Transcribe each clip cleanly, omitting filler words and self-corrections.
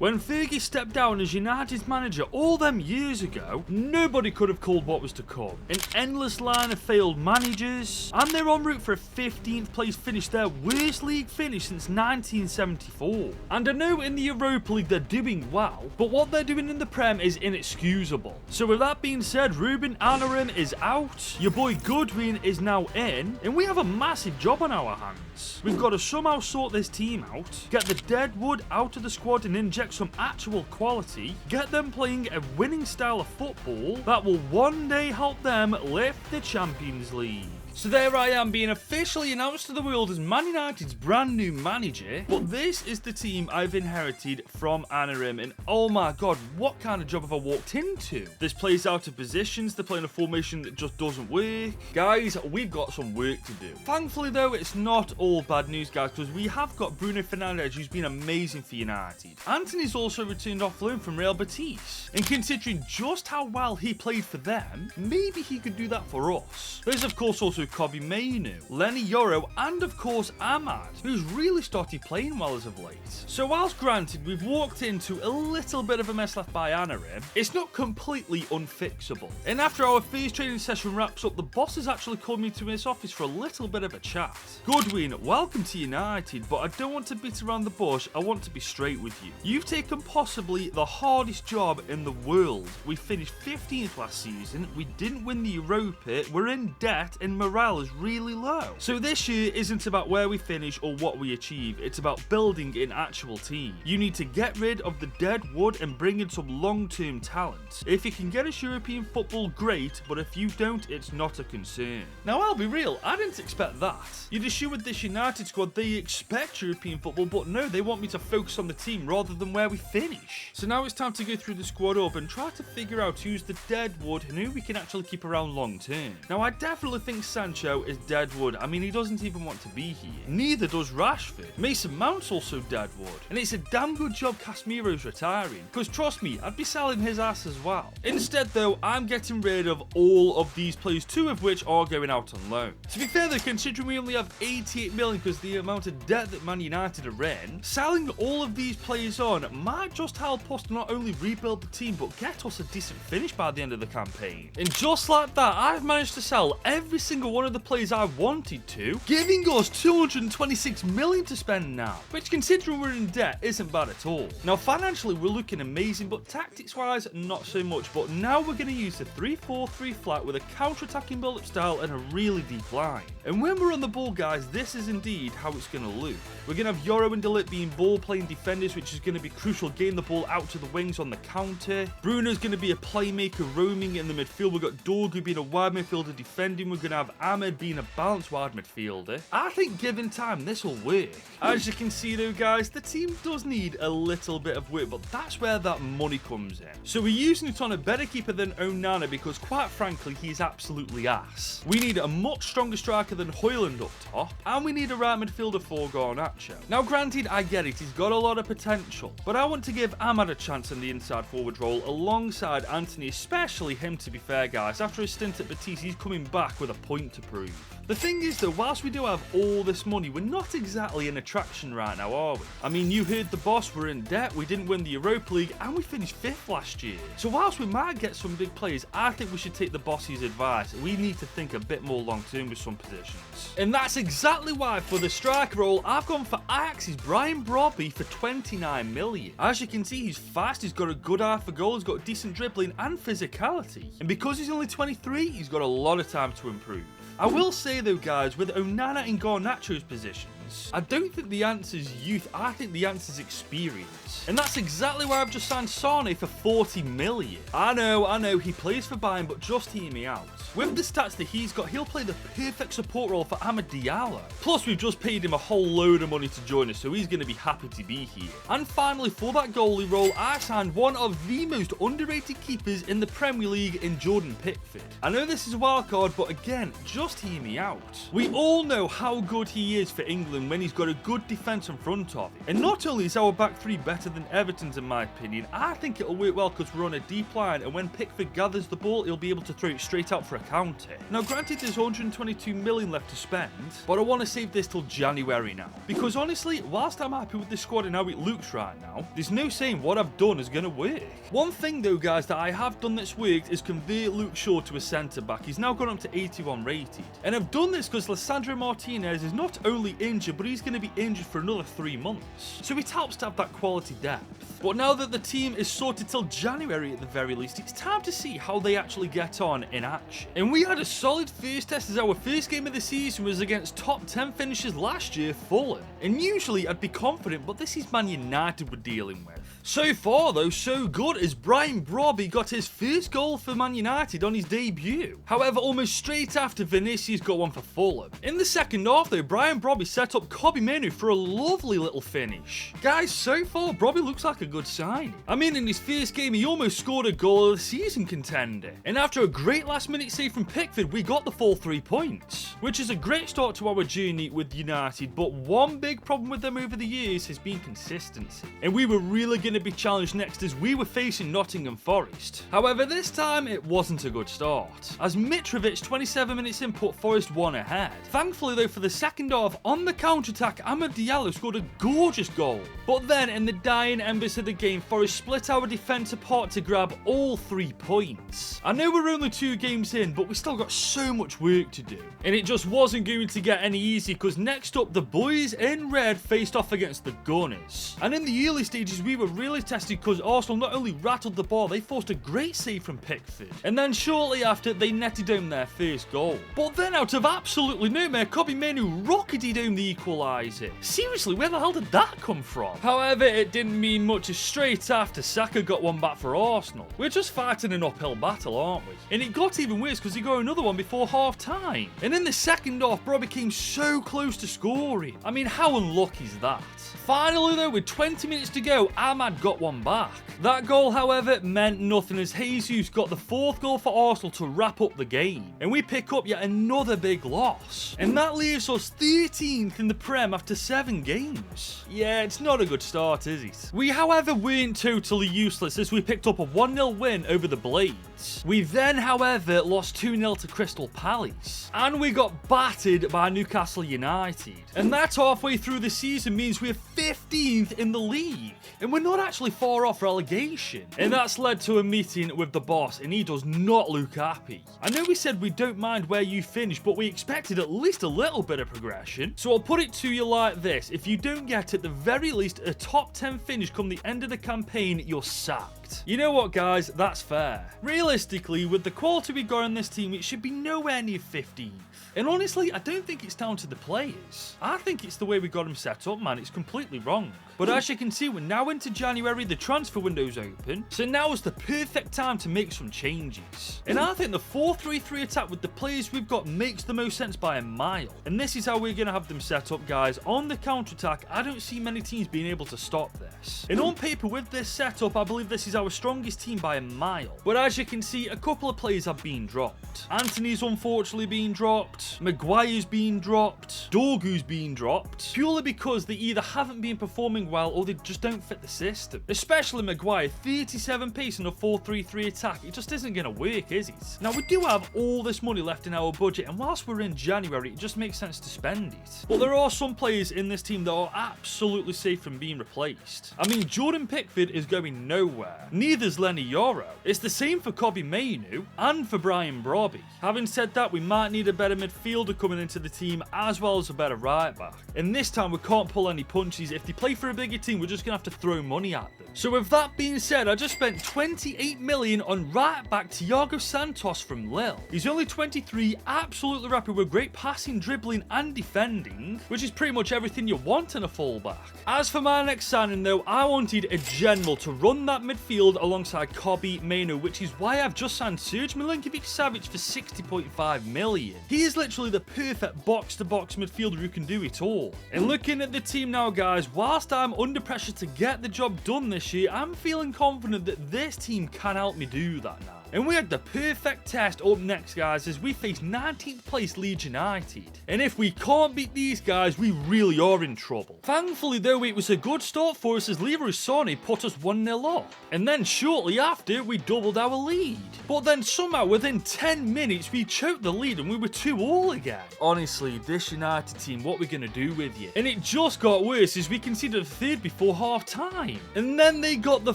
When Fergie stepped down as United's manager all them years ago, nobody could have called what was to come. An endless line of failed managers, and they're en route for a 15th place finish, their worst league finish since 1974. And I know in the Europa League they're doing well, but what they're doing in the Prem is inexcusable. So with that being said, Ruben Amorim is out, your boy Goodwin is now in, and we have a massive job on our hands. We've got to somehow sort this team out, get the deadwood out of the squad and inject some actual quality, get them playing a winning style of football that will one day help them lift the Champions League. So there I am being officially announced to the world as Man United's brand new manager, but this is the team I've inherited from Amorim, and oh my god, what kind of job have I walked into? This plays out of positions, they're playing a formation that just doesn't work. Guys, we've got some work to do. Thankfully though, it's not all bad news guys, because we have got Bruno Fernandes, who's been amazing for United. Anthony's also returned off loan from Real Betis, and considering just how well he played for them, maybe he could do that for us. There's of course also Kobe Mainu, Lenny Yoro, and of course Ahmad, who's really started playing well as of late. So whilst granted we've walked into a little bit of a mess left by Amorim, it's not completely unfixable. And after our first training session wraps up, the boss has actually called me to his office for a little bit of a chat. Goodwin, welcome to United, but I don't want to beat around the bush, I want to be straight with you. You've taken possibly the hardest job in the world. We finished 15th last season, we didn't win the Europa, we're in debt, and morale is really low. So this year isn't about where we finish or what we achieve, it's about building an actual team. You need to get rid of the dead wood and bring in some long-term talent. If you can get us European football, great, but if you don't, it's not a concern. Now I'll be real, I didn't expect that. You'd assume with this United squad they expect European football, but no, they want me to focus on the team rather than where we finish. So now it's time to go through the squad up and try to figure out who's the dead wood and who we can actually keep around long term. Now I definitely think Sancho is deadwood. I mean, he doesn't even want to be here. Neither does Rashford. Mason Mount's also deadwood. And it's a damn good job Casemiro's retiring, because trust me, I'd be selling his ass as well. Instead though, I'm getting rid of all of these players, 2 of which are going out on loan. To be fair though, considering we only have 88 million because the amount of debt that Man United are in, selling all of these players on might just help us to not only rebuild the team, but get us a decent finish by the end of the campaign. And just like that, I've managed to sell every single one of the players I wanted to, giving us 226 million to spend now, which considering we're in debt isn't bad at all. Now financially we're looking amazing, but tactics wise not so much, but now we're going to use the 3-4-3 flat with a counter-attacking build-up style and a really deep line. And when we're on the ball guys, this is indeed how it's going to look. We're going to have Yoro and De Ligt being ball-playing defenders, which is going to be crucial, getting the ball out to the wings on the counter. Bruno's going to be a playmaker roaming in the midfield. We've got Dorgu being a wide midfielder defending. We're going to have Ahmed being a balanced wide midfielder. I think given time this will work. As you can see though guys, the team does need a little bit of work, but that's where that money comes in. So we're using it on a better keeper than Onana because quite frankly he's absolutely ass. We need a much stronger striker than Højlund up top, and we need a right midfielder for Garnacho. Now granted, I get it, he's got a lot of potential, but I want to give Ahmad a chance in the inside forward role alongside Anthony, especially him to be fair guys. After his stint at Betis, he's coming back with a point to prove. The thing is though, whilst we do have all this money, we're not exactly an attraction right now, are we? I mean, you heard the boss, we're in debt, we didn't win the Europa League, and we finished 5th last year. So whilst we might get some big players, I think we should take the boss's advice. We need to think a bit more long term with some positions. And that's exactly why for the striker role, I've gone for Ajax's Brian Brobby for 29 million. As you can see, he's fast, he's got a good eye for goal, he's got decent dribbling and physicality. And because he's only 23, he's got a lot of time to improve. I will say though guys, with Onana and Garnacho's positions, I don't think the answer's youth, I think the answer's experience. And that's exactly why I've just signed Sane for 40 million. I know, he plays for Bayern, but just hear me out. With the stats that he's got, he'll play the perfect support role for Amad Diallo. Plus, we've just paid him a whole load of money to join us, so he's going to be happy to be here. And finally, for that goalie role, I signed one of the most underrated keepers in the Premier League in Jordan Pickford. I know this is a wild card, but again, just hear me out. We all know how good he is for England England when he's got a good defence in front of him. And not only is our back three better than Everton's in my opinion, I think it'll work well because we're on a deep line, and when Pickford gathers the ball, he'll be able to throw it straight out for a counter. Now granted there's 122 million left to spend, but I want to save this till January now. Because honestly, whilst I'm happy with the squad and how it looks right now, there's no saying what I've done is going to work. One thing though guys that I have done that's worked is convert Luke Shaw to a centre back. He's now gone up to 81 rated. And I've done this because Lisandro Martinez is not only injured, but he's going to be injured for another 3 months. So it helps to have that quality depth. But now that the team is sorted till January at the very least, it's time to see how they actually get on in action. And we had a solid first test as our first game of the season was against top 10 finishers last year, Fulham. And usually I'd be confident, but this is Man United we're dealing with. So far though, so good, as Brian Brobby got his first goal for Man United on his debut. However, almost straight after, Vinicius got one for Fulham. In the second half though, Brian Brobby set up Kobbie Mainoo for a lovely little finish. Guys, so far Brobby looks like a good signing. I mean, in his first game he almost scored a goal of the season contender. And after a great last minute save from Pickford, we got the full 3 points. Which is a great start to our journey with United, but one big problem with them over the years has been consistency. And we were really going to be challenged next as we were facing Nottingham Forest. However, this time it wasn't a good start, as Mitrovic 27 minutes in put Forest 1 ahead. Thankfully though, for the second half, on the counter-attack, Amad Diallo scored a gorgeous goal. But then in the dying embers of the game, Forest split our defence apart to grab all 3 points. I know we're only 2 games in, but we still got so much work to do. And it just wasn't going to get any easier, because next up the boys in red faced off against the Gunners. And in the early stages we were really tested because Arsenal not only rattled the ball, they forced a great save from Pickford. And then shortly after, they netted home their first goal. But then out of absolutely nowhere, Kobbie Mainoo rocketed home the equaliser. Seriously, where the hell did that come from? However, it didn't mean much as straight after Saka got one back for Arsenal. We're just fighting an uphill battle, aren't we? And it got even worse because he got another one before half time. And in the second half, Brobby came so close to scoring. I mean, how unlucky is that? Finally though, with 20 minutes to go, Ahmad got one back. That goal, however, meant nothing as Jesus got the 4th goal for Arsenal to wrap up the game. And we pick up yet another big loss. And that leaves us 13th in the Prem after 7 games. Yeah, it's not a good start, is it? We, however, weren't totally useless as we picked up a 1-0 win over the Blades. We then, however, lost 2-0 to Crystal Palace. And we got battered by Newcastle United. And that halfway through the season means we're 15th in the league. And we're not actually far off relegation. And that's led to a meeting with the boss, and he does not look happy. I know we said we don't mind where you finish, but we expected at least a little bit of progression. So I'll put it to you like this: if you don't get at the very least a top 10 finish come the end of the campaign, you're sacked. You know what guys, that's fair. Realistically, with the quality we got on this team, it should be nowhere near 15th. And honestly, I don't think it's down to the players. I think it's the way we got them set up, man. It's completely wrong. But as you can see, we're now into January, the transfer window's open, so now is the perfect time to make some changes. And I think the 4-3-3 attack with the players we've got makes the most sense by a mile. And this is how we're going to have them set up, guys. On the counter-attack, I don't see many teams being able to stop this. And on paper, with this setup, I believe this is our strongest team by a mile. But as you can see, a couple of players have been dropped. Anthony's unfortunately been dropped, Maguire's been dropped, Dorgu's been dropped, purely because they either haven't been performing well or they just don't fit the system. Especially Maguire, 37 pace in a 4-3-3 attack, it just isn't going to work, is it? Now we do have all this money left in our budget, and whilst we're in January, it just makes sense to spend it. But there are some players in this team that are absolutely safe from being replaced. I mean, Jordan Pickford is going nowhere. Neither's Lenny Yoro. It's the same for Kobbie Mainoo and for Brian Brobby. Having said that, we might need a better midfielder coming into the team as well as a better right back. And this time we can't pull any punches. If they play for a bigger team, we're just going to have to throw money at them. So with that being said, I just spent 28 million on right back Thiago Santos from Lille. He's only 23, absolutely rapid with great passing, dribbling and defending, which is pretty much everything you want in a fullback. As for my next signing though, I wanted a general to run that midfield alongside Kobbie Mainoo, which is why I've just signed Serge Milinkovic-Savic for 60.5 million. He is literally the perfect box-to-box midfielder who can do it all. And looking at the team now, guys, whilst I'm under pressure to get the job done this year, I'm feeling confident that this team can help me do that now. And we had the perfect test up next, guys, as we face 19th place Leeds United. And if we can't beat these guys, we really are in trouble. Thankfully, though, it was a good start for us as Leroy Sané put us 1-0 up. And then shortly after, we doubled our lead. But then somehow within 10 minutes, we choked the lead and we were 2-2 again. Honestly, this United team, what we're going to do with you? And it just got worse as we conceded a third before half time. And then they got the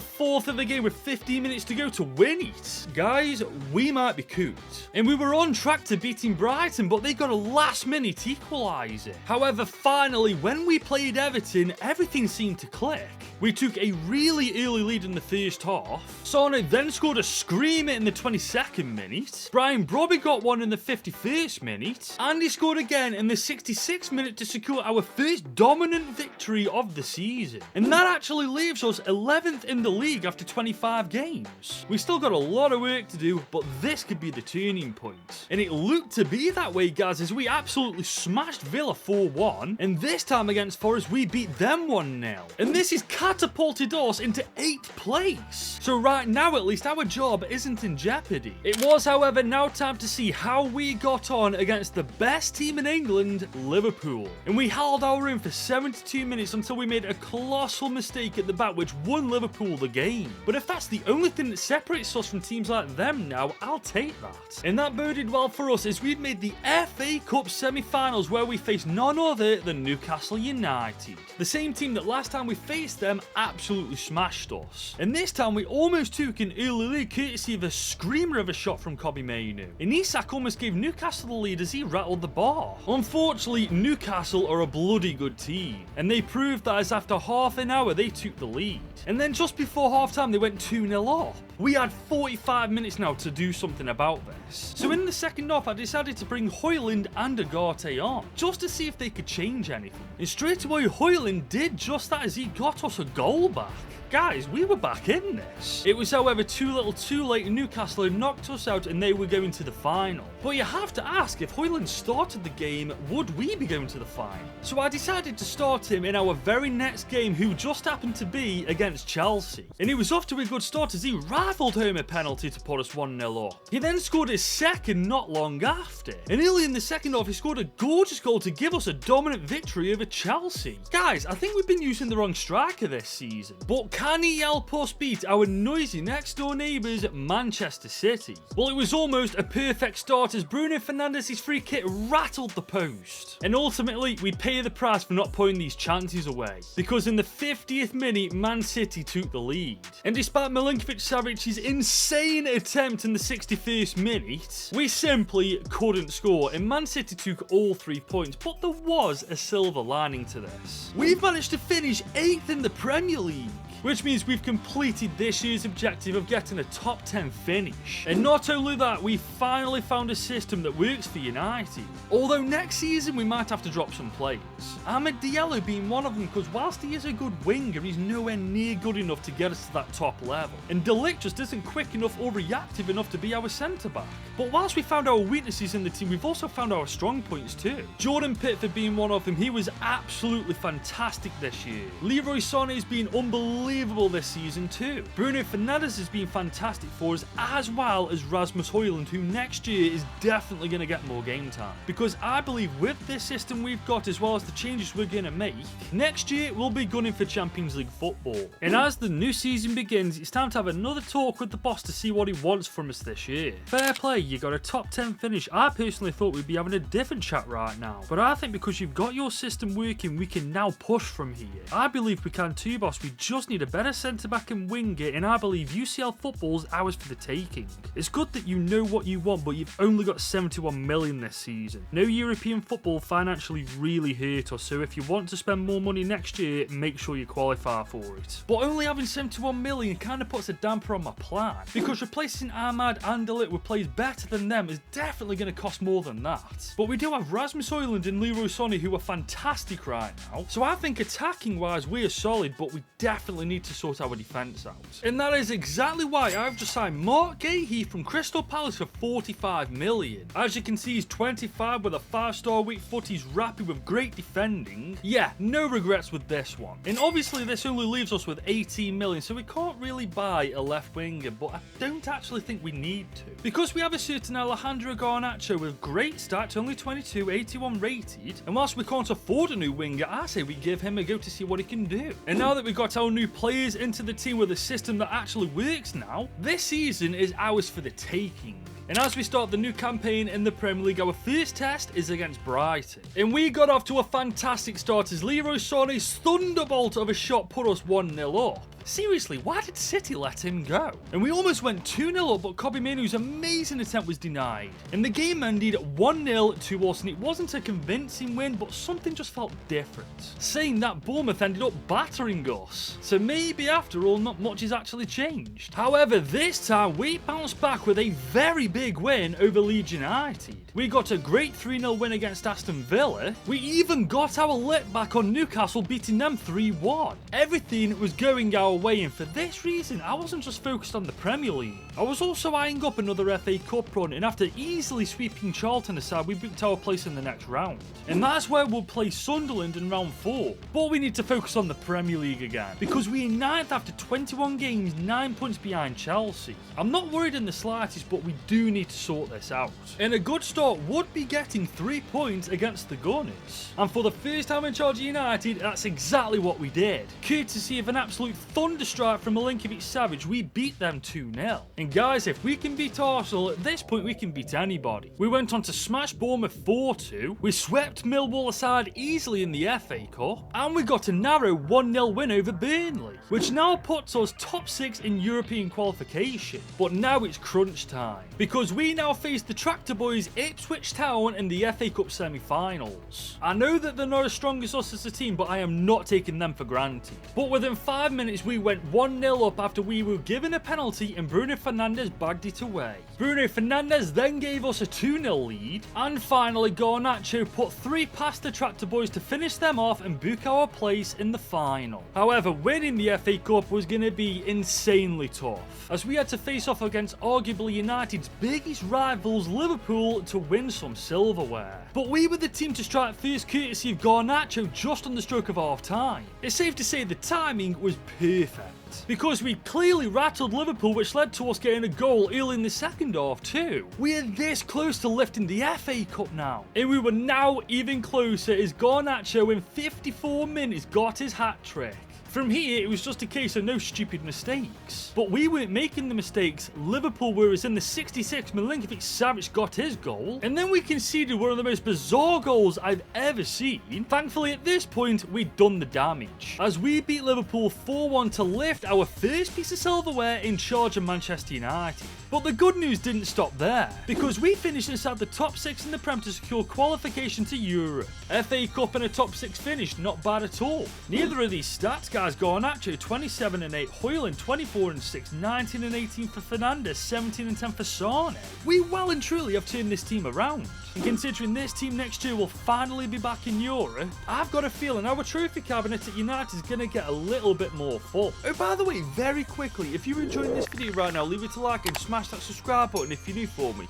fourth of the game with 15 minutes to go to win it. Guys, we might be cooked. And we were on track to beating Brighton, but they got a last minute equaliser. However, finally, when we played Everton, everything seemed to click. We took a really early lead in the first half. Sané then scored a screamer in the 22nd minute. Brian Brobby got one in the 51st minute. And he scored again in the 66th minute to secure our first dominant victory of the season. And that actually leaves us 11th in the league after 25 games. We still got a lot of work to do, but this could be the turning point. And it looked to be that way, guys, as we absolutely smashed Villa 4-1. And this time against Forest, we beat them 1-0. And this is catapulted us into 8th place. So right now, at least, our job isn't in jeopardy. It was, however, now time to see how we got on against the best team in England, Liverpool. And we held our own for 72 minutes until we made a colossal mistake at the back, which won Liverpool the game. But if that's the only thing that separates us from teams like them now, I'll take that. And that boded well for us as we'd made the FA Cup semi-finals where we faced none other than Newcastle United. The same team that last time we faced them absolutely smashed us. And this time we almost took an early lead courtesy of a screamer of a shot from Kobbie Mainoo. And Isak almost gave Newcastle the lead as he rattled the bar. Unfortunately, Newcastle are a bloody good team. And they proved that as after half an hour they took the lead. And then just before half time they went 2-0 up. We had 45 minutes now to do something about this. So in the second half I decided to bring Højlund and Agate on, just to see if they could change anything. And straight away Højlund did just that as he got us a goal back. Guys, we were back in this. It was, however, too little too late and Newcastle had knocked us out and they were going to the final. But you have to ask, if Højlund started the game, would we be going to the final? So I decided to start him in our very next game, who just happened to be against Chelsea. And he was off to a good start as he rifled home a penalty to put us 1-0 up. He then scored his second not long after. And early in the second half, he scored a gorgeous goal to give us a dominant victory over Chelsea. Guys, I think we've been using the wrong striker this season. But can he help us beat our noisy next door neighbours, Manchester City? Well, it was almost a perfect start as Bruno Fernandes' free kick rattled the post. And ultimately, we pay the price for not putting these chances away, because in the 50th minute, Man City took the lead. And despite Milinkovic-Savic's insane attempt in the 61st minute, we simply couldn't score, and Man City took all 3 points. But there was a silver lining to this. We've managed to finish 8th in the Premier League, which means we've completed this year's objective of getting a top 10 finish. And not only that, we finally found a system that works for United. Although next season we might have to drop some players. Amad Diallo being one of them, because whilst he is a good winger, he's nowhere near good enough to get us to that top level. And De Ligt just isn't quick enough or reactive enough to be our centre-back. But whilst we found our weaknesses in the team, we've also found our strong points too. Jordan Pickford being one of them, he was absolutely fantastic this year. Leroy Sané has been unbelievable this season too. Bruno Fernandes has been fantastic for us, as well as Rasmus Højlund, who next year is definitely going to get more game time. Because I believe with this system we've got, as well as the changes we're going to make, next year we'll be gunning for Champions League football. And as the new season begins, it's time to have another talk with the boss to see what he wants from us this year. Fair play, you got a top 10 finish. I personally thought we'd be having a different chat right now, but I think because you've got your system working, we can now push from here. I believe we can too, boss. We just need a better centre-back and winger, and I believe UCL football's ours for the taking. It's good that you know what you want, but you've only got 71 million this season. No European football financially really hurt us, so if you want to spend more money next year, make sure you qualify for it. But only having 71 million kind of puts a damper on my plan, because replacing Ahmad and De Ligt with players better than them is definitely going to cost more than that. But we do have Rasmus Højlund and Leroy Sané, who are fantastic right now, so I think attacking wise we are solid, but we definitely definitely need to sort our defence out. And that is exactly why I've just signed Mark Gahey from Crystal Palace for 45 million. As you can see, he's 25 with a 5-star weak foot, he's rapid with great defending. Yeah, no regrets with this one. And obviously this only leaves us with 18 million, so we can't really buy a left winger, but I don't actually think we need to. Because we have a certain Alejandro Garnacho with great stats, only 22, 81 rated, and whilst we can't afford a new winger, I say we give him a go to see what he can do. And now that we've got our new players into the team with a system that actually works now, this season is ours for the taking. And as we start the new campaign in the Premier League, our first test is against Brighton. And we got off to a fantastic start as Leroy Sané's thunderbolt of a shot put us 1-0 up. Seriously, why did City let him go? And we almost went 2-0 up, but Kobbie Mainoo's amazing attempt was denied. And the game ended 1-0 to us, and it wasn't a convincing win, but something just felt different. Saying that, Bournemouth ended up battering us. So maybe after all, not much has actually changed. However, this time we bounced back with a very big win over Leeds United. We got a great 3-0 win against Aston Villa. We even got our lip back on Newcastle, beating them 3-1. Everything was going our way, and for this reason I wasn't just focused on the Premier League. I was also eyeing up another FA Cup run, and after easily sweeping Charlton aside, we booked our place in the next round. And that's where we'll play Sunderland in round 4. But we need to focus on the Premier League again, because we're 9th after 21 games, 9 points behind Chelsea. I'm not worried in the slightest, but we do need to sort this out. And a good start would be getting 3 points against the Gunners. And for the first time in charge of United, that's exactly what we did. Courtesy of an absolute thunderstrike from Milinkovic-Savic, we beat them 2-0. And guys, if we can beat Arsenal, at this point we can beat anybody. We went on to smash Bournemouth 4-2, we swept Millwall aside easily in the FA Cup, and we got a narrow 1-0 win over Burnley, which now puts us top 6 in European qualification. But now it's crunch time, because we now face the Tractor Boys Ipswich Town in the FA Cup semi-finals. I know that they're not as strong as us as a team, but I am not taking them for granted. But within 5 minutes we went 1-0 up after we were given a penalty and Bruno Fernandes bagged it away. Bruno Fernandes then gave us a 2-0 lead, and finally Garnacho put 3 past the Tractor Boys to finish them off and book our place in the final. However, winning the FA Cup was going to be insanely tough, as we had to face off against arguably United's biggest rivals, Liverpool, to win some silverware. But we were the team to strike first, courtesy of Garnacho just on the stroke of half time. It's safe to say the timing was perfect, because we clearly rattled Liverpool, which led to us getting a goal early in the second half too. We are this close to lifting the FA Cup now, and we were now even closer as Garnacho in 54 minutes got his hat-trick. From here, it was just a case of no stupid mistakes. But we weren't making the mistakes, Liverpool were, as in the 66th, Milinkovic-Savic got his goal, and then we conceded one of the most bizarre goals I've ever seen. Thankfully, at this point, we'd done the damage, as we beat Liverpool 4-1 to lift our first piece of silverware in charge of Manchester United. But the good news didn't stop there, because we finished inside the top 6 in the Prem to secure qualification to Europe. FA Cup and a top 6 finish, not bad at all. Neither of these stats, guys. Garnacho 27-8, Højlund 24-6, 19-18 for Fernandes, 17-10 for Sané. We well and truly have turned this team around. And considering this team next year will finally be back in Europe, I've got a feeling our trophy cabinet at United is going to get a little bit more full. Oh, by the way, very quickly, if you're enjoying this video right now, leave it a like and smash that subscribe button if you're new for me.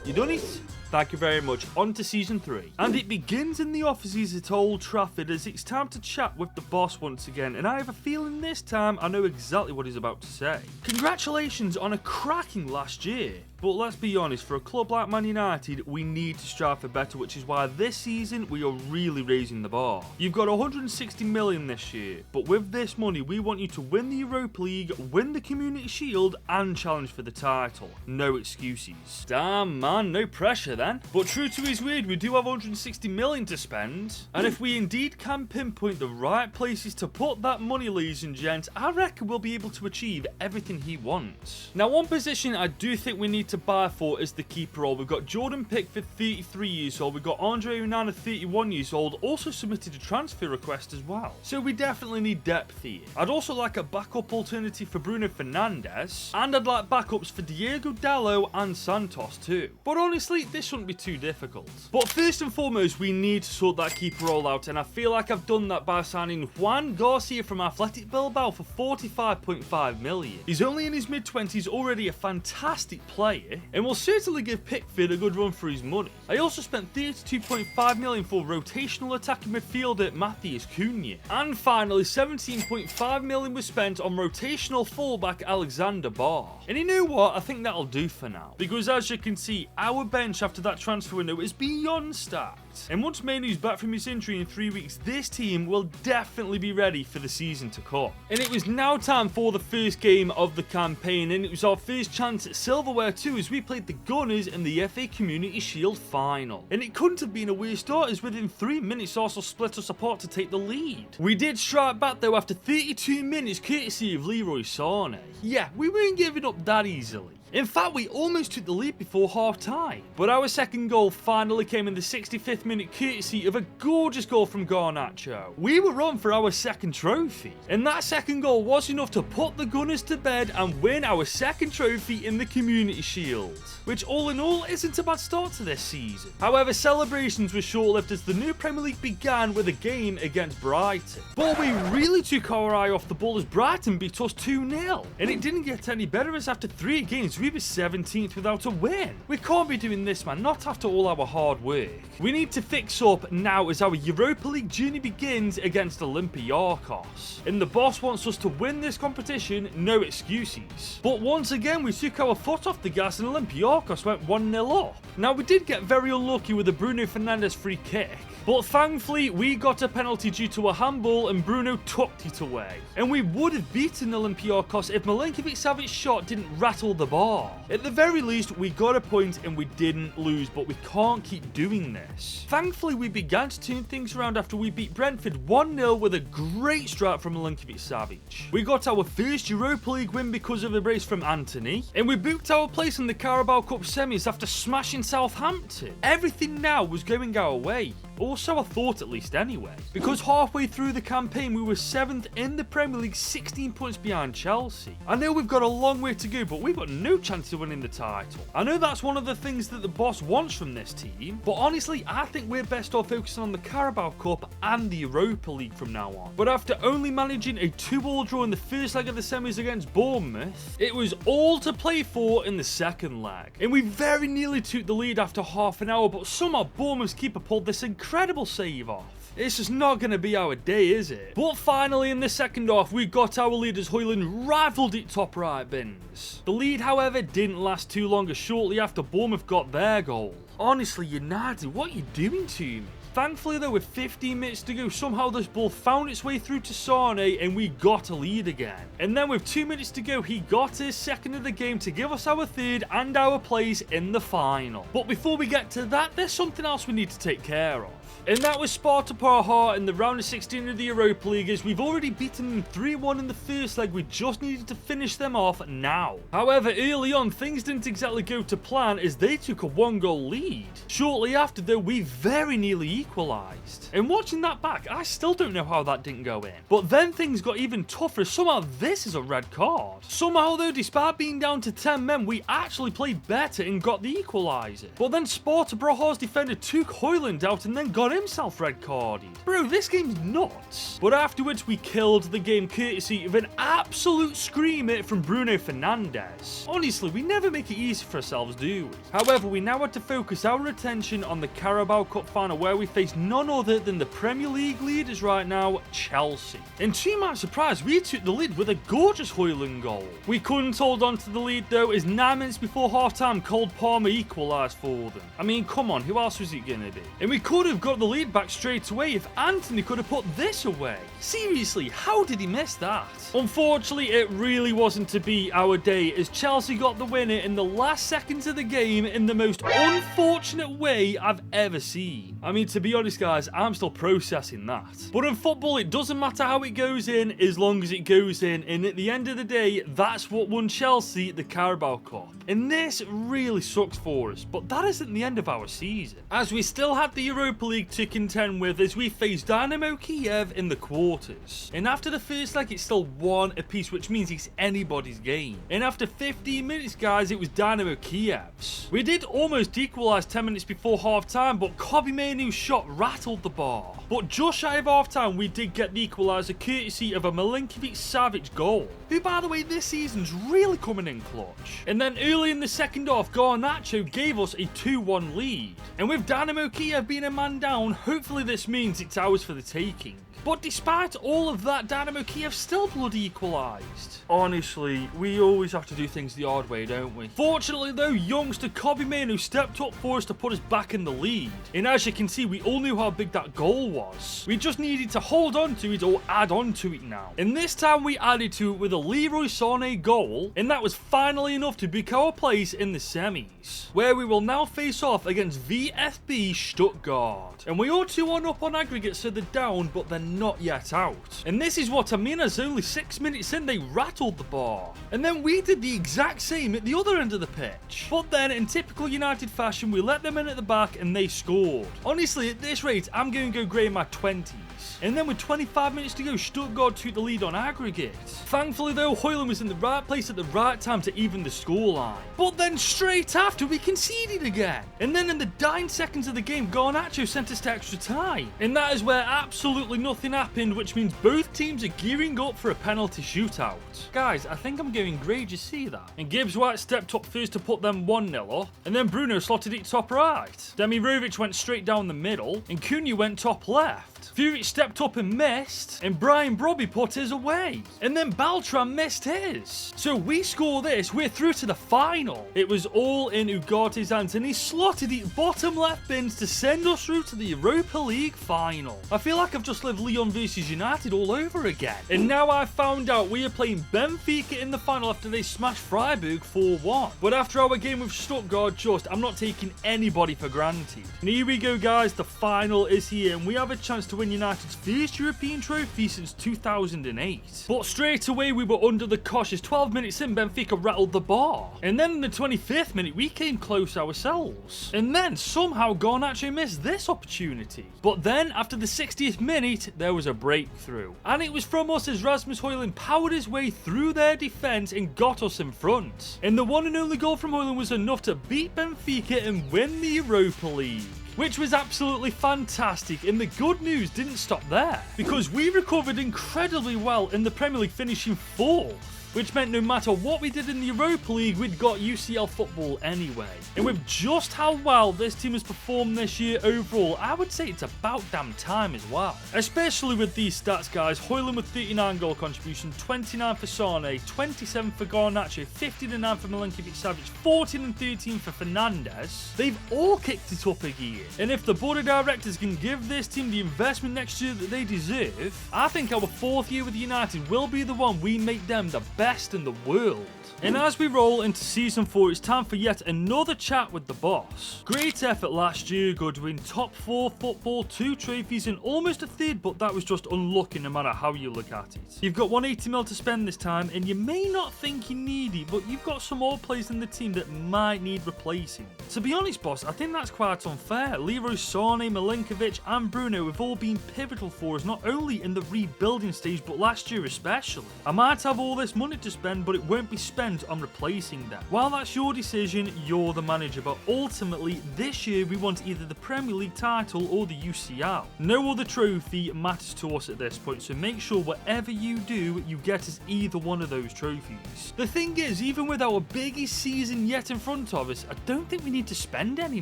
You done it? Thank you very much. On to Season 3. And it begins in the offices at Old Trafford as it's time to chat with the boss once again, and I have a feeling this time I know exactly what he's about to say. Congratulations on a cracking last year. But let's be honest, for a club like Man United, we need to strive for better, which is why this season we are really raising the bar. You've got 160 million this year, but with this money we want you to win the Europa League, win the Community Shield and challenge for the title. No excuses. Damn man, no pressure then. But true to his word, we do have 160 million to spend, and if we indeed can pinpoint the right places to put that money, ladies and gents, I reckon we'll be able to achieve everything he wants. Now, one position I do think we need to buy for is the keeper role. We've got Jordan Pickford, 33 years old. We've got Andre Onana, 31 years old, also submitted a transfer request as well. So we definitely need depth here. I'd also like a backup alternative for Bruno Fernandes, and I'd like backups for Diego Dallo and Santos too. But honestly, this shouldn't be too difficult. But first and foremost, we need to sort that keeper role out, and I feel like I've done that by signing Juan Garcia from Athletic Bilbao for 45.5 million. He's only in his mid-20s, already a fantastic player, and will certainly give Pickford a good run for his money. I also spent 32.5 million for rotational attacking midfielder Matheus Cunha. And finally, 17.5 million was spent on rotational fullback Alexander Barr. And you know what? I think that'll do for now. Because as you can see, our bench after that transfer window is beyond stacked. And once Mainoo's back from his injury in 3 weeks, this team will definitely be ready for the season to come. And it was now time for the first game of the campaign, and it was our first chance at silverware too, as we played the Gunners in the FA Community Shield final. And it couldn't have been a worse start, as within 3 minutes Arsenal split us apart to take the lead. We did strike back though after 32 minutes courtesy of Leroy Sané. Yeah, we weren't giving up that easily. In fact, we almost took the lead before half-time. But our second goal finally came in the 65th minute courtesy of a gorgeous goal from Garnacho. We were on for our second trophy. And that second goal was enough to put the Gunners to bed and win our second trophy in the Community Shield. Which all in all isn't a bad start to this season. However, celebrations were short-lived as the new Premier League began with a game against Brighton. But we really took our eye off the ball as Brighton beat us 2-0. And it didn't get any better as after 3 games we were 17th without a win. We can't be doing this, man, not after all our hard work. We need to fix up now as our Europa League journey begins against Olympiacos. And the boss wants us to win this competition, no excuses. But once again, we took our foot off the gas and Olympiacos went 1-0 up. Now, we did get very unlucky with a Bruno Fernandes free kick. But thankfully, we got a penalty due to a handball and Bruno tucked it away. And we would have beaten Olympiacos if Milinkovic-Savic's shot didn't rattle the bar. At the very least, we got a point and we didn't lose, but we can't keep doing this. Thankfully, we began to turn things around after we beat Brentford 1-0 with a great strike from Milinkovic-Savic. We got our first Europa League win because of a brace from Anthony, and we booked our place in the Carabao Cup semis after smashing Southampton. Everything now was going our way. Also, I thought at least anyway. Because halfway through the campaign, we were 7th in the Premier League, 16 points behind Chelsea. I know we've got a long way to go, but we've got no chance of winning the title. I know that's one of the things that the boss wants from this team, but honestly, I think we're best off focusing on the Carabao Cup and the Europa League from now on. But after only managing a 2-2 draw in the first leg of the semis against Bournemouth, it was all to play for in the second leg. And we very nearly took the lead after half an hour, but somehow Bournemouth's keeper pulled this incredible save off. It's just not going to be our day, is it? But finally, in the second half, we got our lead as Højlund rifled it top right bins. The lead, however, didn't last too long as shortly after Bournemouth got their goal. Honestly, United, what are you doing to me? Thankfully though, with 15 minutes to go, somehow this ball found its way through to Sané and we got a lead again. And then with 2 minutes to go, he got his second of the game to give us our third and our place in the final. But before we get to that, there's something else we need to take care of. And that was Sparta Praha in the round of 16 of the Europa League, as we've already beaten them 3-1 in the first leg. We just needed to finish them off now. However, early on, things didn't exactly go to plan as they took a 1-goal lead. Shortly after though, we very nearly equalised. And watching that back, I still don't know how that didn't go in. But then things got even tougher. Somehow this is a red card. Somehow though, despite being down to 10 men, we actually played better and got the equaliser. But then Sparta Praha's defender took Højlund out and then got himself red carded. Bro, this game's nuts. But afterwards, we killed the game courtesy of an absolute screamer from Bruno Fernandes. Honestly, we never make it easy for ourselves, do we? However, we now had to focus our attention on the Carabao Cup final, where we face none other than the Premier League leaders right now, Chelsea. And to my surprise, we took the lead with a gorgeous Højlund goal. We couldn't hold on to the lead though, as 9 minutes before half-time, Cole Palmer equalised for them. I mean, come on, who else was it going to be? And we could have got the lead back straight away if Anthony could have put this away. Seriously, how did he miss that? Unfortunately, it really wasn't to be our day, as Chelsea got the winner in the last seconds of the game in the most unfortunate way I've ever seen. I mean, to be honest guys, I'm still processing that. But in football, it doesn't matter how it goes in as long as it goes in, and at the end of the day, that's what won Chelsea the Carabao Cup. And this really sucks for us, but that isn't the end of our season, as we still had the Europa League League to contend with as we face Dynamo Kiev in the quarters. And after the first leg, it's still 1 apiece, which means it's anybody's game. And after 15 minutes, guys, it was Dynamo Kiev's. We did almost equalise 10 minutes before half-time, but Kobe Mainoo's shot rattled the bar. But just shy of half-time, we did get the equaliser courtesy of a Milinkovic-Savic goal, who, by the way, this season's really coming in clutch. And then early in the second half, Garnacho gave us a 2-1 lead. And with Dynamo Kiev being a man down, hopefully this means it's ours for the taking. But despite all of that, Dynamo Kiev still bloody equalised. Honestly, we always have to do things the hard way, don't we? Fortunately though, youngster Kobe Mainoo stepped up for us to put us back in the lead. And as you can see, we all knew how big that goal was. We just needed to hold on to it or add on to it now. And this time we added to it with a Leroy Sané goal, and that was finally enough to book our place in the semis, where we will now face off against VfB Stuttgart. And we are 2-1 up on aggregate, so they're down, but they're not yet out. And this is what I mean, as only 6 minutes in they rattled the bar. And then we did the exact same at the other end of the pitch. But then in typical United fashion, we let them in at the back and they scored. Honestly, at this rate, I'm going to go grey in my 20s. And then with 25 minutes to go, Stuttgart took the lead on aggregate. Thankfully though, Højlund was in the right place at the right time to even the scoreline. But then straight after, we conceded again. And then in the dying seconds of the game, Garnacho sent us to extra time. And that is where absolutely nothing happened, which means both teams are gearing up for a penalty shootout. Guys, I think I'm going grey, do you see that? And Gibbs White stepped up first to put them 1-0 up, and then Bruno slotted it top right. Demirovic went straight down the middle, and Cunha went top left. Furyk stepped up and missed, and Brian Brobby put his away. And then Beltran missed his. So we score this, we're through to the final. It was all in Ugarte's hands, and he slotted it bottom left bins to send us through to the Europa League final. I feel like I've just lived Lyon versus United all over again. And now I've found out we are playing Benfica in the final after they smashed Freiburg 4-1. But after our game with Stuttgart, I'm not taking anybody for granted. And here we go, guys, the final is here, and we have a chance to win United's first European trophy since 2008. But straight away we were under the cosh as 12 minutes in, Benfica rattled the bar. And then in the 25th minute we came close ourselves. And then somehow Garnacho missed this opportunity. But then after the 60th minute there was a breakthrough. And it was from us as Rasmus Højlund powered his way through their defence and got us in front. And the one and only goal from Højlund was enough to beat Benfica and win the Europa League, which was absolutely fantastic. And the good news didn't stop there, because we recovered incredibly well in the Premier League, finishing 4th, which meant no matter what we did in the Europa League, we'd got UCL football anyway. And with just how well this team has performed this year overall, I would say it's about damn time as well. Especially with these stats, guys. Højlund with 39 goal contribution, 29 for Sané, 27 for Garnacho, 15-9 for Milinkovic-Savic, 14 and 13 for Fernandes. They've all kicked it up a gear. And if the board of directors can give this team the investment next year that they deserve, I think our 4th year with United will be the one we make them the best in the world. And as we roll into season 4, it's time for yet another chat with the boss. Great effort last year, Goodwin. Top 4 football, 2 trophies, and almost a 3rd, but that was just unlucky no matter how you look at it. You've got 180 mil to spend this time, and you may not think you need it, but you've got some old players in the team that might need replacing. To be honest, boss, I think that's quite unfair. Leroy Sané, Milinkovic, and Bruno have all been pivotal for us, not only in the rebuilding stage, but last year especially. I might have all this money to spend, but it won't be spent on replacing them. While that's your decision, you're the manager, but ultimately this year we want either the Premier League title or the UCL. No other trophy matters to us at this point, so make sure whatever you do, you get us either one of those trophies. The thing is, even with our biggest season yet in front of us, I don't think we need to spend any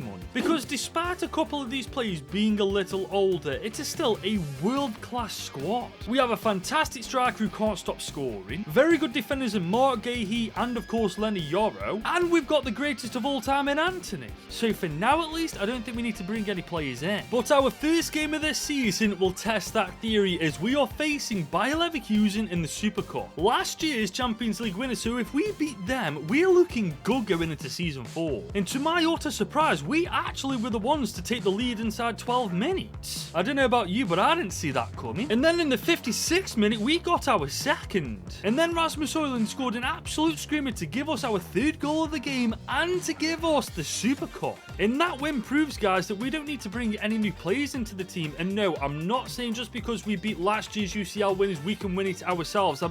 money, because despite a couple of these players being a little older, it is still a world-class squad. We have a fantastic striker who can't stop scoring, very good defenders in Mark Gahey and of course Lenny Yoro, and we've got the greatest of all time in Anthony. So for now at least, I don't think we need to bring any players in. But our first game of this season will test that theory, as we are facing Bayer Leverkusen in the Super Cup, last year's Champions League winners, so if we beat them, we're looking good going into season 4. And to my utter surprise, we actually were the ones to take the lead inside 12 minutes. I don't know about you, but I didn't see that coming. And then in the 56th minute, we got our second. And then Rasmus Rasmus Højlund scored an absolute screamer to give us our 3rd goal of the game and to give us the Super Cup. And that win proves, guys, that we don't need to bring any new players into the team. And no, I'm not saying just because we beat last year's UCL winners, we can win it ourselves.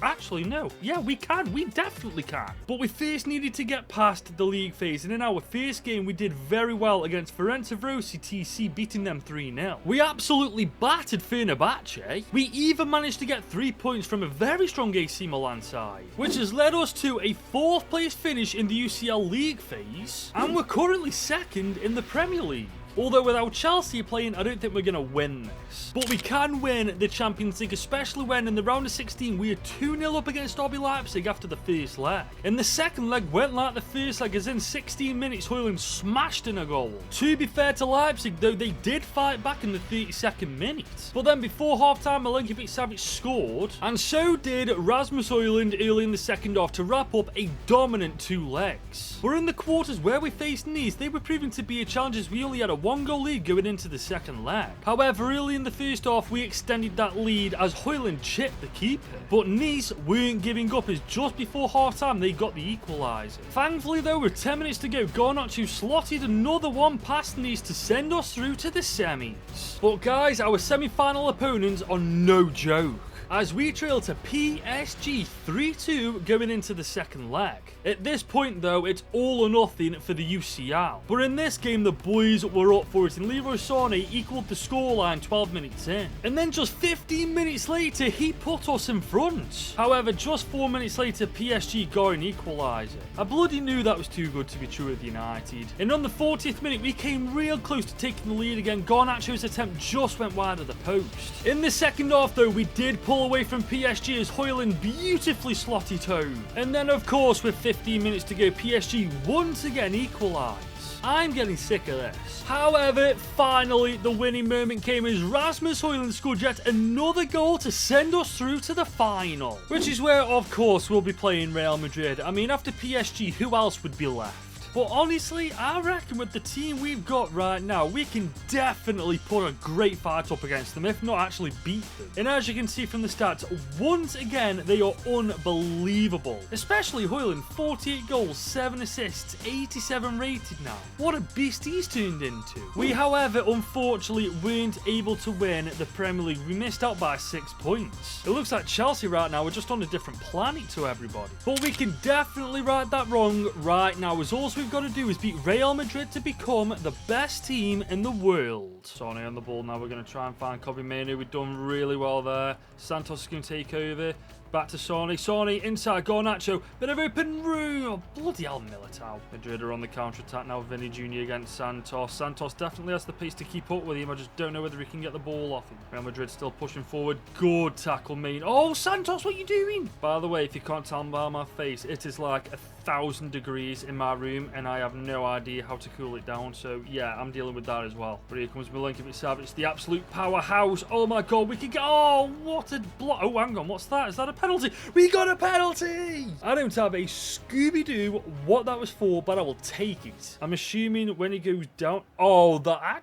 Actually, no. Yeah, we can. We definitely can. But we first needed to get past the league phase. And in our first game, we did very well against Ferencvarosi TC, beating them 3-0. We absolutely battered Fenerbahce. We even managed to get 3 points from a very strong AC Milan side, which has led us to a 4th place finish in the UCL league phase. And we're currently 2nd in the Premier League. Although without Chelsea playing, I don't think we're going to win this. But we can win the Champions League, especially when in the round of 16, we are 2-0 up against RB Leipzig after the first leg. And the second leg went like the first leg, as in 16 minutes, Højlund smashed in a goal. To be fair to Leipzig, though, they did fight back in the 32nd minute. But then before half-time, Milinkovic-Savic scored, and so did Rasmus Højlund early in the second half to wrap up a dominant 2 legs. We're in the quarters where we faced Nice. They were proving to be a challenge as we only had a 1-goal lead going into the second leg. However, early in the first half, we extended that lead as Højlund chipped the keeper. But Nice weren't giving up, as just before half-time, they got the equaliser. Thankfully, though, with 10 minutes to go, Garnacho slotted another one past Nice to send us through to the semis. But guys, our semi-final opponents are no joke, as we trail to PSG 3-2 going into the second leg. At this point, though, it's all or nothing for the UCL. But in this game, the boys were up for it, and Leroy Sané equalled the scoreline 12 minutes in. And then just 15 minutes later, he put us in front. However, just 4 minutes later, PSG got an equaliser. I bloody knew that was too good to be true with United. And on the 40th minute, we came real close to taking the lead again. Garnacho's attempt just went wide of the post. In the second half, though, we did pull away from PSG as Højlund beautifully slotted home. And then, of course, with 15 minutes to go, PSG once again equalised. I'm getting sick of this. However, finally, the winning moment came as Rasmus Højlund scored yet another goal to send us through to the final, which is where, of course, we'll be playing Real Madrid. I mean, after PSG, who else would be left? But honestly, I reckon with the team we've got right now, we can definitely put a great fight up against them, if not actually beat them. And as you can see from the stats, once again, they are unbelievable. Especially Højlund, 48 goals, 7 assists, 87 rated now. What a beast he's turned into. We, however, unfortunately weren't able to win the Premier League. We missed out by 6 points. It looks like Chelsea right now are just on a different planet to everybody. But we can definitely right that wrong right now, as all we've got to do is beat Real Madrid to become the best team in the world. Sané on the ball now. We're going to try and find Kobe Mainoo. We've done really well there. Santos is going to take over. Back to Sané. Sané inside. Garnacho. Bit of open room. Oh, bloody hell, Militao. Madrid are on the counter-attack now. Vinny Jr. against Santos. Santos definitely has the pace to keep up with him. I just don't know whether he can get the ball off him. Real Madrid still pushing forward. Good tackle, main. Oh, Santos, what are you doing? By the way, if you can't tell by my face, it is like 1,000 degrees in my room, and I have no idea how to cool it down. So, yeah, I'm dealing with that as well. But here comes Milinkovic-Savic, the absolute powerhouse. Oh, my God, we could get... Oh, what a block. Oh, hang on, what's that? Is that a penalty? We got a penalty! I don't have a Scooby-Doo what that was for, but I will take it. I'm assuming when he goes down... Oh, that...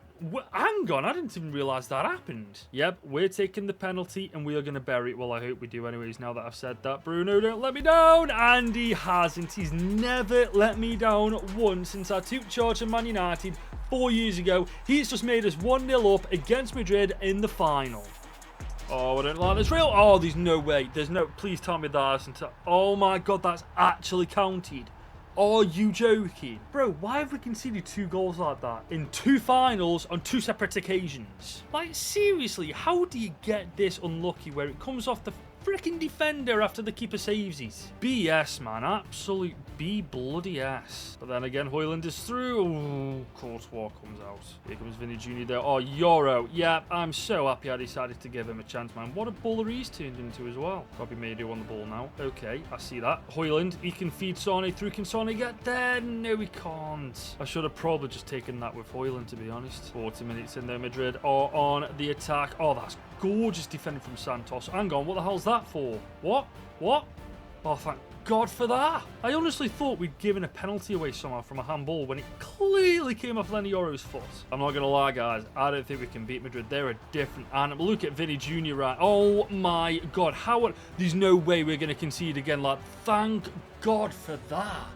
Hang on, I didn't even realise that happened. Yep, we're taking the penalty and we are going to bury it. Well, I hope we do anyways, now that I've said that. Bruno, don't let me down! And he hasn't. He's never let me down once since I took charge of Man United 4 years ago. He's just made us 1-0 up against Madrid in the final. Oh, I don't like this real. Oh, there's no way. There's no... Please tell me that isn't... Oh my God, that's actually counted. Are you joking? Bro, why have we conceded 2 goals like that in 2 finals on 2 separate occasions? Like, seriously, how do you get this unlucky where it comes off the freaking defender after the keeper saves it? BS, man. Absolute B-bloody-S. But then again, Højlund is through. Ooh, Courtois comes out. Here comes Vinny Jr. there. Oh, Euro. Yeah, I'm so happy I decided to give him a chance, man. What a baller he's turned into as well. Probably Mainoo on the ball now. Okay, I see that. Højlund, he can feed Sané through. Can Sané get there? No, he can't. I should have probably just taken that with Højlund, to be honest. 40 minutes in there. Madrid are on the attack. Oh, that's gorgeous defending from Santos. Hang on, what the hell's that for? What? Oh, thank God for that. I honestly thought we'd given a penalty away somehow from a handball when it clearly came off Lenny Yoro's foot. I'm not going to lie, guys. I don't think we can beat Madrid. They're a different animal. Look at Vinny Jr. right. Oh, my God. There's no way we're going to concede again. Like, thank God for that.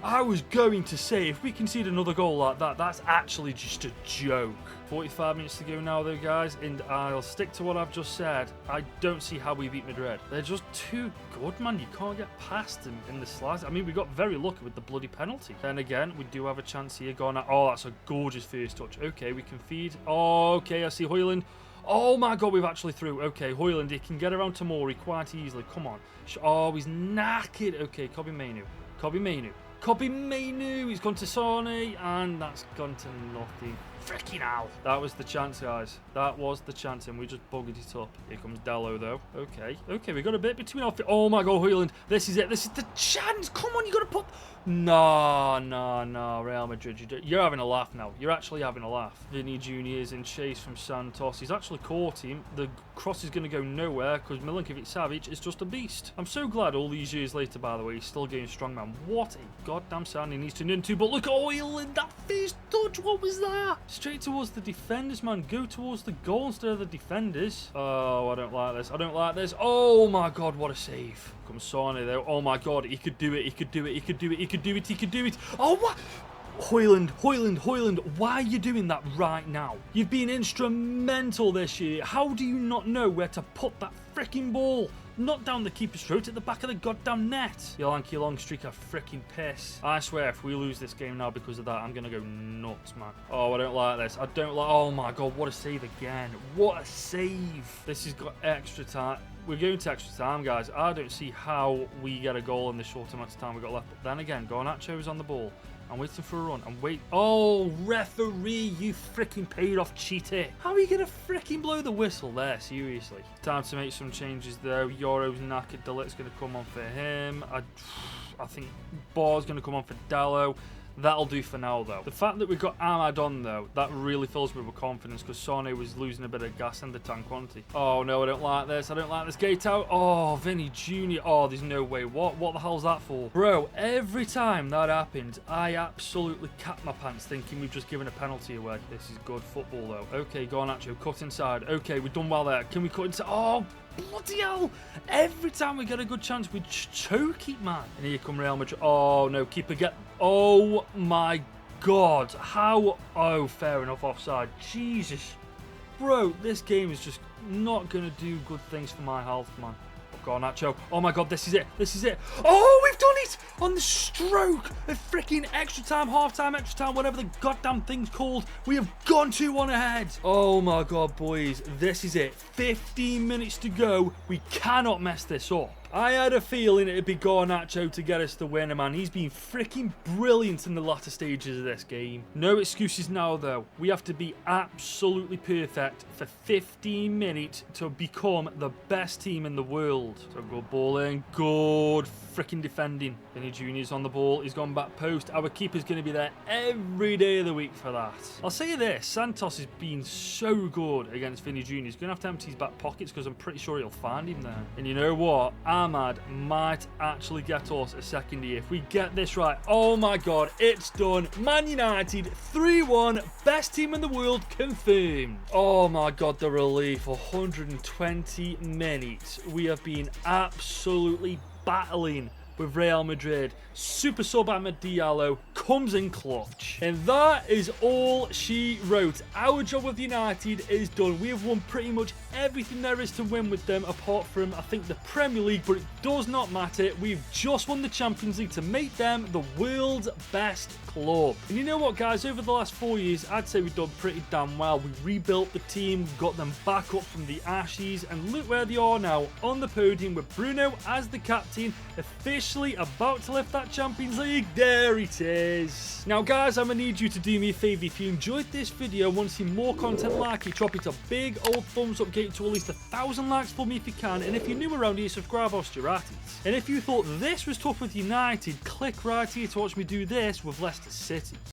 I was going to say, if we concede another goal like that, that's actually just a joke. 45 minutes to go now, though, guys, and I'll stick to what I've just said. I don't see how we beat Madrid. They're just too good, man. You can't get past them in the slides. I mean, we got very lucky with the bloody penalty. Then again, we do have a chance here going out. Oh, that's a gorgeous first touch. Okay, we can feed. Oh, okay, I see Højlund. Oh my God, we've actually through. Okay, Højlund, he can get around Tomori quite easily. Come on. Oh, he's knackered. Okay, Kobbie Mainoo, he's gone to Sane, and that's gone to nothing. Freaking hell. That was the chance, guys. That was the chance, and we just buggered it up. Here comes Dallo, though. Okay, we got a bit between our feet. Oh my God, Højlund. This is it. This is the chance. Come on, you got to put... No, Real Madrid. You're having a laugh now. You're actually having a laugh. Vinny Jr. is in chase from Santos. He's actually caught him. The cross is going to go nowhere because Milinkovic-Savic is just a beast. I'm so glad all these years later, by the way, he's still getting strong, man. What a goddamn sign he needs to into. But look at Højlund. That first touch. What was that? Straight towards the defenders, man. Go towards the goal instead of the defenders. Oh, I don't like this. I don't like this. Oh my God, what a save. Comes Sane though. Oh my God, he could do it. He could do it. He could do it. He could do it. He could do it. Oh, what? Højlund, why are you doing that right now? You've been instrumental this year. How do you not know where to put that freaking ball? Not down the keeper's throat, at the back of the goddamn net. You lanky long streak of freaking piss. I swear, if we lose this game now because of that, I'm going to go nuts, man. Oh, I don't like this. I don't like... Oh, my God, what a save again. What a save. This has got extra time. We're going to extra time, guys. I don't see how we get a goal in the short amount of time we've got left. But then again, Garnacho's on the ball. I'm waiting for a run. Oh, referee, you freaking paid off cheater. How are you going to freaking blow the whistle there? Seriously. Time to make some changes, though. Yoro's knackered. Delict's going to come on for him. I think Bar's going to come on for Dallo. That'll do for now, though. The fact that we've got Ahmad on, though, that really fills me with confidence because Sane was losing a bit of gas in the tank, wasn't he? Oh, no, I don't like this. I don't like this gate out. Oh, Vinny Jr. Oh, there's no way. What the hell's that for? Bro, every time that happened, I absolutely capped my pants thinking we've just given a penalty away. This is good football, though. Okay, Garnacho, cut inside. Okay, we've done well there. Can we cut inside? Oh, bloody hell. Every time we get a good chance, we choke it, man. And here come Real Madrid. Oh, no, keeper get... Oh, my God. How... Oh, fair enough, offside. Jesus. Bro, this game is just not going to do good things for my health, man. Garnacho. Oh my God, this is it. This is it. Oh, we've done it on the stroke of freaking extra time, half time, extra time, whatever the goddamn thing's called. We have gone 2-1 ahead. Oh my God, boys. This is it. 15 minutes to go. We cannot mess this up. I had a feeling it'd be Garnacho to get us the winner, man. He's been freaking brilliant in the latter stages of this game. No excuses now, though. We have to be absolutely perfect for 15 minutes to become the best team in the world. So good ball in, good freaking defending. Vinny Jr.'s on the ball. He's gone back post. Our keeper's going to be there every day of the week for that. I'll say this. Santos has been so good against Vinny Jr. He's going to have to empty his back pockets because I'm pretty sure he'll find him there. And you know what? Ahmad might actually get us a second here if we get this right. Oh my God, it's done. Man United 3-1, best team in the world confirmed. Oh my God, the relief. 120 minutes. We have been absolutely battling with Real Madrid. Super sub Amad Diallo comes in clutch. And that is all she wrote. Our job with United is done. We have won pretty much everything there is to win with them apart from, I think, the Premier League, but it does not matter. We've just won the Champions League to make them the world's best club. And you know what, guys? Over the last 4 years, I'd say we've done pretty damn well. We rebuilt the team, got them back up from the ashes, and look where they are now, on the podium with Bruno as the captain, officially about to lift that Champions League. There it is. Now, guys, I'm going to need you to do me a favour. If you enjoyed this video and want to see more content like it, drop it a big old thumbs up, get it to at least 1,000 likes for me if you can. And if you're new around here, subscribe or Sturatis. And if you thought this was tough with United, click right here to watch me do this with Leicester City.